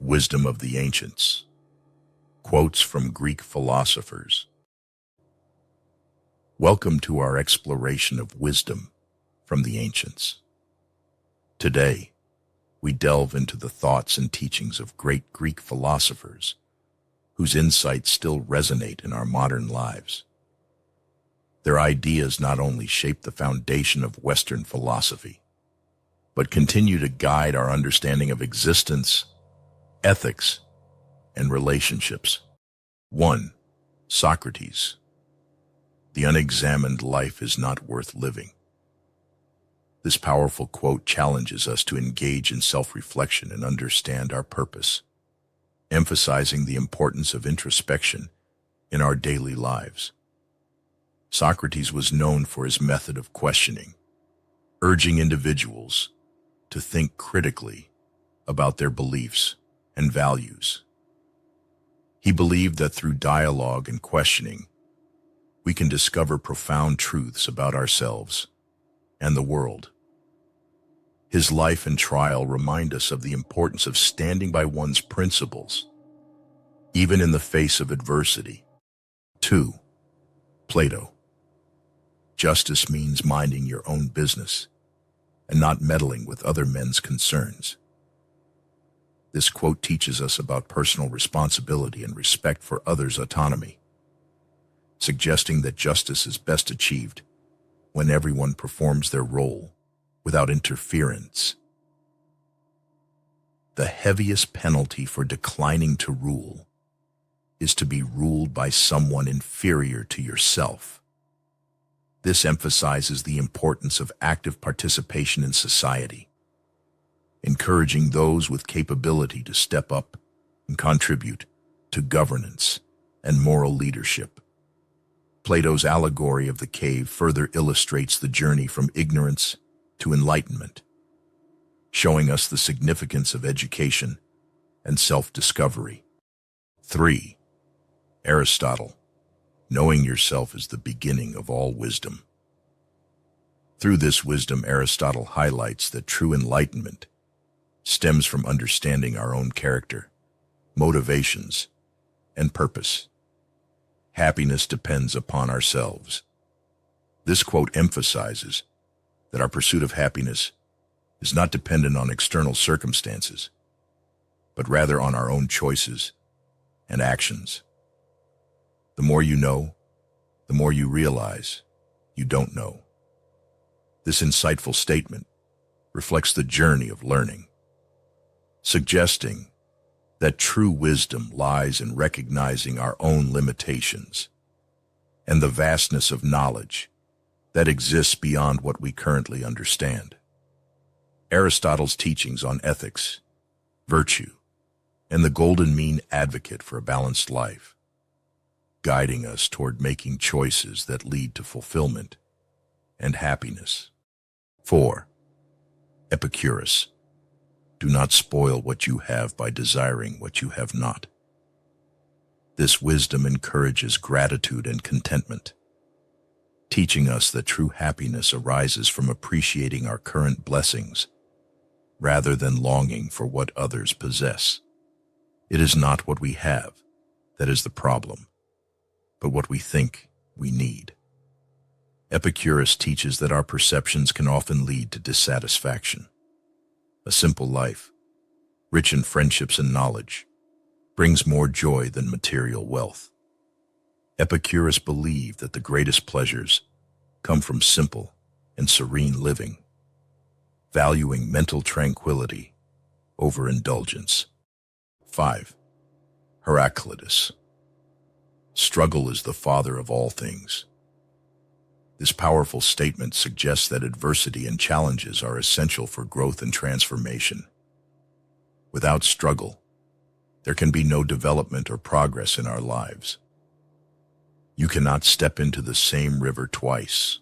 Wisdom of the Ancients. Quotes from Greek philosophers. Welcome to our exploration of wisdom from the ancients. Today, we delve into the thoughts and teachings of great Greek philosophers whose insights still resonate in our modern lives. Their ideas not only shape the foundation of Western philosophy, but continue to guide our understanding of existence, ethics, and relationships. 1. Socrates. The unexamined life is not worth living. This powerful quote challenges us to engage in self-reflection and understand our purpose, emphasizing the importance of introspection in our daily lives. Socrates was known for his method of questioning, urging individuals to think critically about their beliefs and values. He believed that through dialogue and questioning, we can discover profound truths about ourselves and the world. His life and trial remind us of the importance of standing by one's principles, even in the face of adversity. 2. Plato. Justice means minding your own business and not meddling with other men's concerns. This quote teaches us about personal responsibility and respect for others' autonomy, suggesting that justice is best achieved when everyone performs their role without interference. The heaviest penalty for declining to rule is to be ruled by someone inferior to yourself. This emphasizes the importance of active participation in society, encouraging those with capability to step up and contribute to governance and moral leadership. Plato's allegory of the cave further illustrates the journey from ignorance to enlightenment, showing us the significance of education and self-discovery. 3. Aristotle. Knowing yourself is the beginning of all wisdom. Through this wisdom, Aristotle highlights that true enlightenment stems from understanding our own character, motivations, and purpose. Happiness depends upon ourselves. This quote emphasizes that our pursuit of happiness is not dependent on external circumstances, but rather on our own choices and actions. The more you know, the more you realize you don't know. This insightful statement reflects the journey of learning, suggesting that true wisdom lies in recognizing our own limitations and the vastness of knowledge that exists beyond what we currently understand. Aristotle's teachings on ethics, virtue, and the golden mean advocate for a balanced life, guiding us toward making choices that lead to fulfillment and happiness. 4. Epicurus. Do not spoil what you have by desiring what you have not. This wisdom encourages gratitude and contentment, teaching us that true happiness arises from appreciating our current blessings rather than longing for what others possess. It is not what we have that is the problem, but what we think we need. Epicurus teaches that our perceptions can often lead to dissatisfaction. A simple life, rich in friendships and knowledge, brings more joy than material wealth. Epicurus believed that the greatest pleasures come from simple and serene living, valuing mental tranquility over indulgence. 5. Heraclitus. Struggle is the father of all things. This powerful statement suggests that adversity and challenges are essential for growth and transformation. Without struggle, there can be no development or progress in our lives. You cannot step into the same river twice.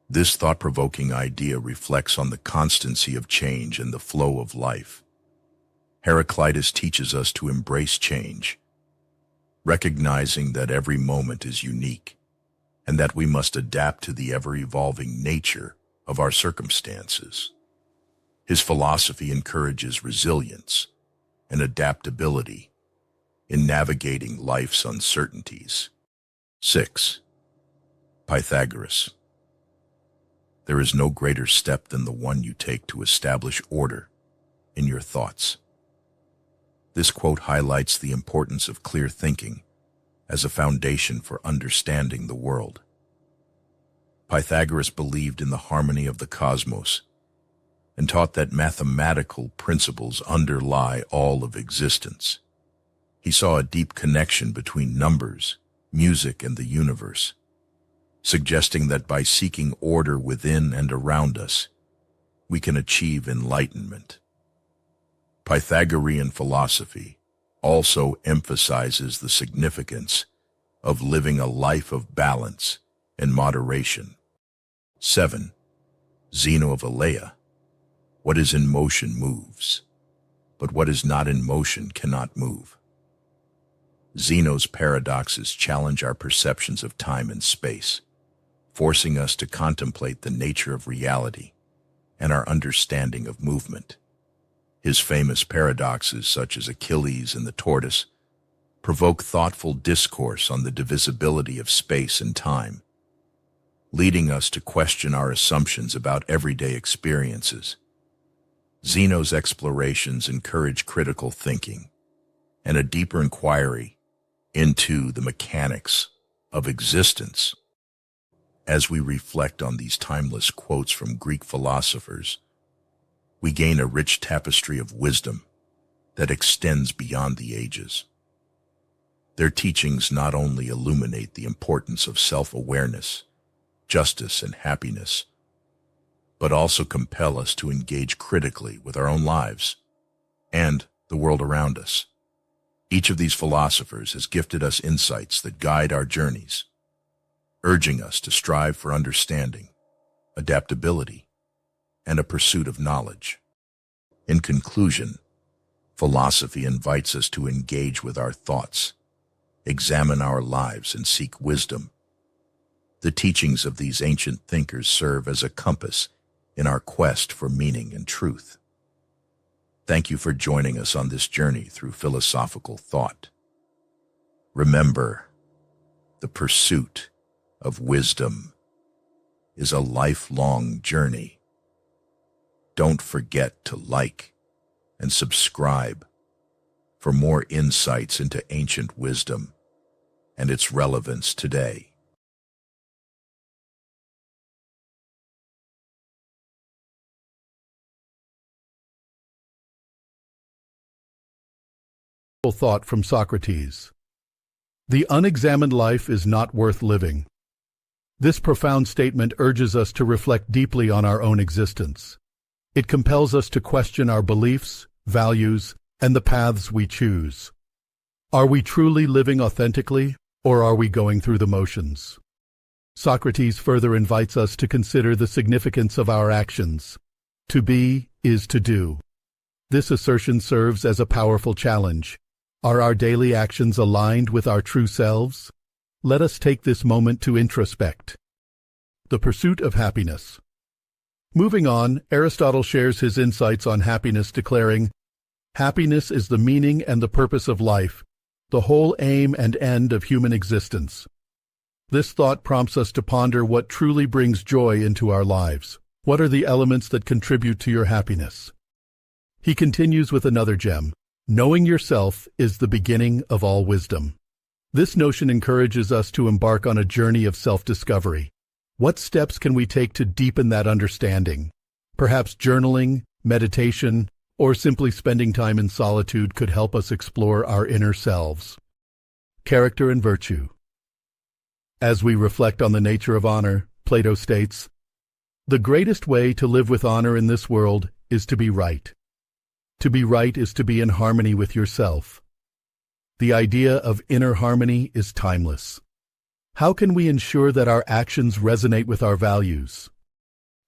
This thought-provoking idea reflects on the constancy of change and the flow of life. Heraclitus teaches us to embrace change, recognizing that every moment is unique and that we must adapt to the ever-evolving nature of our circumstances. His philosophy encourages resilience and adaptability in navigating life's uncertainties. 6. Pythagoras. There is no greater step than the one you take to establish order in your thoughts. This quote highlights the importance of clear thinking as a foundation for understanding the world. Pythagoras believed in the harmony of the cosmos and taught that mathematical principles underlie all of existence. He saw a deep connection between numbers, music, and the universe, suggesting that by seeking order within and around us, we can achieve enlightenment. Pythagorean philosophy also emphasizes the significance of living a life of balance and moderation. 7. Zeno of Elea. What is in motion moves, but what is not in motion cannot move. Zeno's paradoxes challenge our perceptions of time and space, forcing us to contemplate the nature of reality and our understanding of movement. His famous paradoxes, such as Achilles and the tortoise, provoke thoughtful discourse on the divisibility of space and time, leading us to question our assumptions about everyday experiences. Zeno's explorations encourage critical thinking and a deeper inquiry into the mechanics of existence. As we reflect on these timeless quotes from Greek philosophers, we gain a rich tapestry of wisdom that extends beyond the ages. Their teachings not only illuminate the importance of self-awareness, justice, and happiness, but also compel us to engage critically with our own lives and the world around us. Each of these philosophers has gifted us insights that guide our journeys, urging us to strive for understanding, adaptability, and a pursuit of knowledge. In conclusion, philosophy invites us to engage with our thoughts, examine our lives, and seek wisdom. The teachings of these ancient thinkers serve as a compass in our quest for meaning and truth. Thank you for joining us on this journey through philosophical thought. Remember, the pursuit of wisdom is a lifelong journey. Don't forget to like and subscribe for more insights into ancient wisdom and its relevance today. Thought from Socrates. The unexamined life is not worth living. This profound statement urges us to reflect deeply on our own existence. It compels us to question our beliefs, values, and the paths we choose. Are we truly living authentically, or are we going through the motions? Socrates further invites us to consider the significance of our actions. To be is to do. This assertion serves as a powerful challenge. Are our daily actions aligned with our true selves? Let us take this moment to introspect. The pursuit of happiness. Moving on, Aristotle shares his insights on happiness, declaring, "Happiness is the meaning and the purpose of life, the whole aim and end of human existence." This thought prompts us to ponder what truly brings joy into our lives. What are the elements that contribute to your happiness? He continues with another gem. Knowing yourself is the beginning of all wisdom. This notion encourages us to embark on a journey of self-discovery. What steps can we take to deepen that understanding? Perhaps journaling, meditation, or simply spending time in solitude could help us explore our inner selves. Character and virtue. As we reflect on the nature of honor, Plato states, "The greatest way to live with honor in this world is to be right. To be right is to be in harmony with yourself." The idea of inner harmony is timeless. How can we ensure that our actions resonate with our values?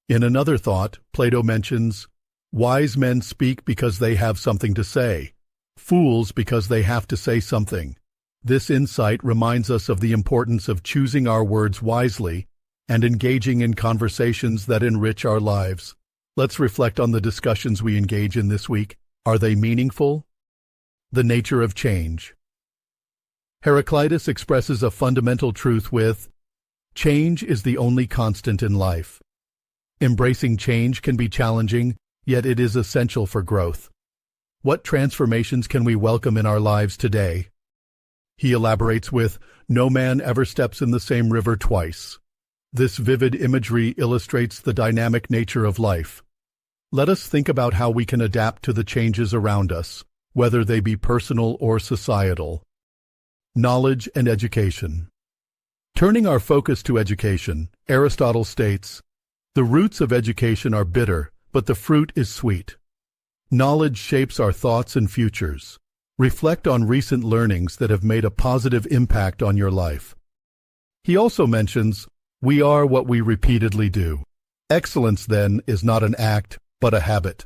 In another thought, Plato mentions, "Wise men speak because they have something to say, fools because they have to say something." This insight reminds us of the importance of choosing our words wisely and engaging in conversations that enrich our lives. Let's reflect on the discussions we engage in this week. Are they meaningful? The nature of change. Heraclitus expresses a fundamental truth with, "Change is the only constant in life." Embracing change can be challenging, yet it is essential for growth. What transformations can we welcome in our lives today? He elaborates with, "No man ever steps in the same river twice." This vivid imagery illustrates the dynamic nature of life. Let us think about how we can adapt to the changes around us, whether they be personal or societal. Knowledge and education. Turning our focus to education, Aristotle states, "The roots of education are bitter, but the fruit is sweet." Knowledge shapes our thoughts and futures. Reflect on recent learnings that have made a positive impact on your life. He also mentions, "We are what we repeatedly do." Excellence, then, is not an act, but a habit.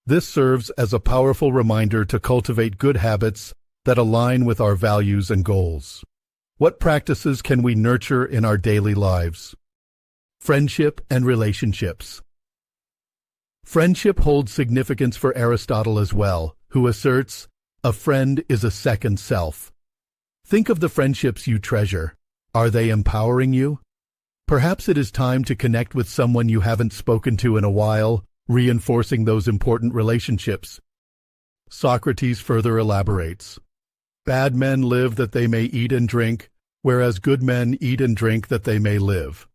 This serves as a powerful reminder to cultivate good habits that align with our values and goals. What practices can we nurture in our daily lives? Friendship and relationships. Friendship holds significance for Aristotle as well, who asserts, "A friend is a second self." Think of the friendships you treasure. Are they empowering you? Perhaps it is time to connect with someone you haven't spoken to in a while, reinforcing those important relationships. Socrates further elaborates, "Bad men live that they may eat and drink, whereas good men eat and drink that they may live."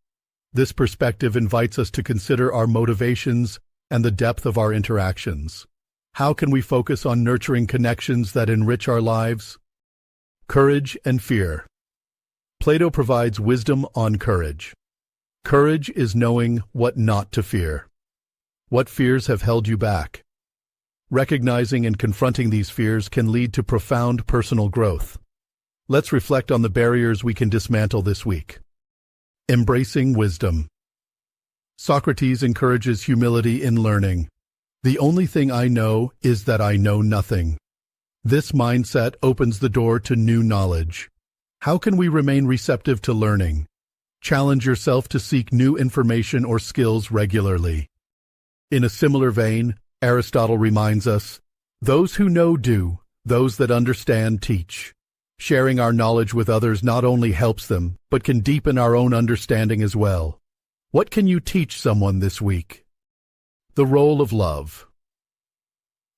This perspective invites us to consider our motivations and the depth of our interactions. How can we focus on nurturing connections that enrich our lives? Courage and fear. Plato provides wisdom on courage. Courage is knowing what not to fear. What fears have held you back? Recognizing and confronting these fears can lead to profound personal growth. Let's reflect on the barriers we can dismantle this week. Embracing wisdom. Socrates encourages humility in learning. "The only thing I know is that I know nothing." This mindset opens the door to new knowledge. How can we remain receptive to learning? Challenge yourself to seek new information or skills regularly. In a similar vein, Aristotle reminds us, "Those who know do, those that understand teach." Sharing our knowledge with others not only helps them, but can deepen our own understanding as well. What can you teach someone this week? The role of love.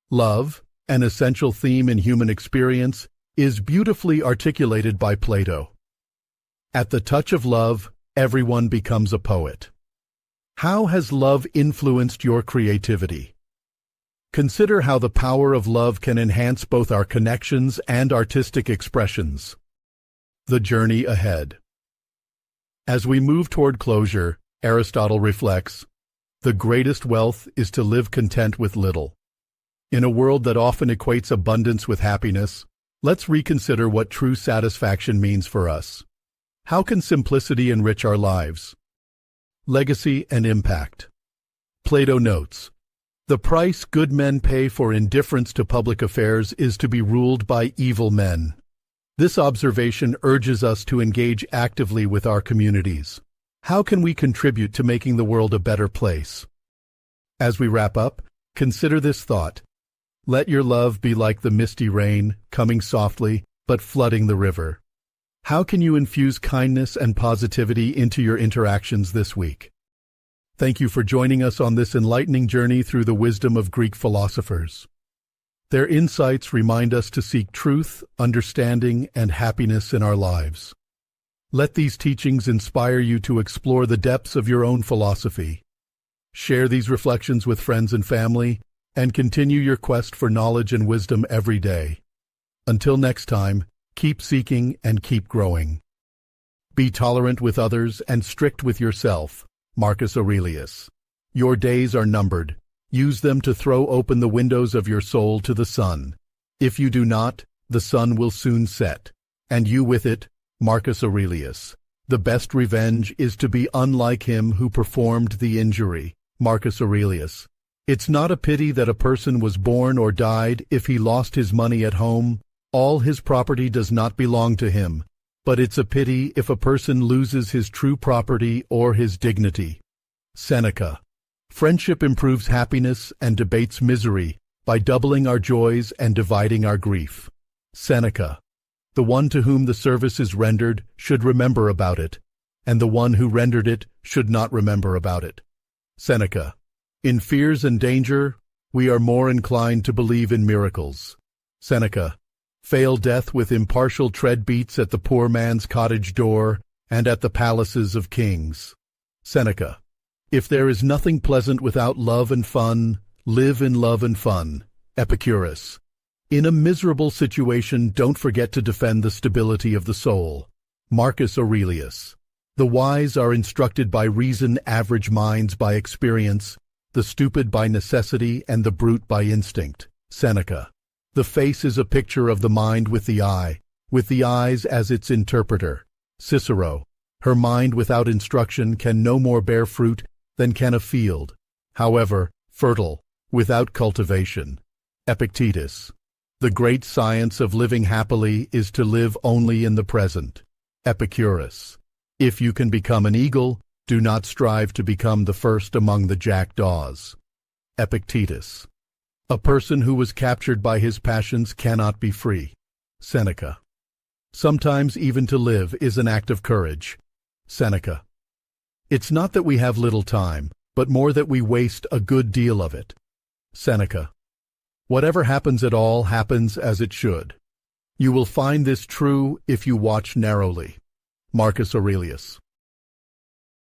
Love, an essential theme in human experience, is beautifully articulated by Plato. At the touch of love, everyone becomes a poet. How has love influenced your creativity? Consider how the power of love can enhance both our connections and artistic expressions. The journey ahead. As we move toward closure, Aristotle reflects, "The greatest wealth is to live content with little." In a world that often equates abundance with happiness, let's reconsider what true satisfaction means for us. How can simplicity enrich our lives? Legacy and impact. Plato notes, "The price good men pay for indifference to public affairs is to be ruled by evil men." This observation urges us to engage actively with our communities. How can we contribute to making the world a better place? As we wrap up, consider this thought. Let your love be like the misty rain, coming softly, but flooding the river. How can you infuse kindness and positivity into your interactions this week? Thank you for joining us on this enlightening journey through the wisdom of Greek philosophers. Their insights remind us to seek truth, understanding, and happiness in our lives. Let these teachings inspire you to explore the depths of your own philosophy. Share these reflections with friends and family, and continue your quest for knowledge and wisdom every day. Until next time, keep seeking and keep growing. Be tolerant with others and strict with yourself. Marcus Aurelius. Your days are numbered. Use them to throw open the windows of your soul to the sun. If you do not, the sun will soon set, and you with it. Marcus Aurelius. The best revenge is to be unlike him who performed the injury. Marcus Aurelius. It's not a pity that a person was born or died if he lost his money at home. All his property does not belong to him, but it's a pity if a person loses his true property or his dignity. Seneca. Friendship improves happiness and debates misery, by doubling our joys and dividing our grief. Seneca. The one to whom the service is rendered should remember about it, and the one who rendered it should not remember about it. Seneca. In fears and danger, we are more inclined to believe in miracles. Seneca. Fail death with impartial tread beats at the poor man's cottage door and at the palaces of kings. Seneca. If there is nothing pleasant without love and fun, live in love and fun. Epicurus. In a miserable situation, don't forget to defend the stability of the soul. Marcus Aurelius. The wise are instructed by reason, average minds by experience, the stupid by necessity, and the brute by instinct. Seneca. The face is a picture of the mind with the eyes as its interpreter. Cicero. Her mind without instruction can no more bear fruit than can a field, however fertile, without cultivation. Epictetus. The great science of living happily is to live only in the present. Epicurus. If you can become an eagle, do not strive to become the first among the jackdaws. Epictetus. A person who was captured by his passions cannot be free. Seneca. Sometimes even to live is an act of courage. Seneca. It's not that we have little time, but more that we waste a good deal of it. Seneca. Whatever happens at all happens as it should. You will find this true if you watch narrowly. Marcus Aurelius.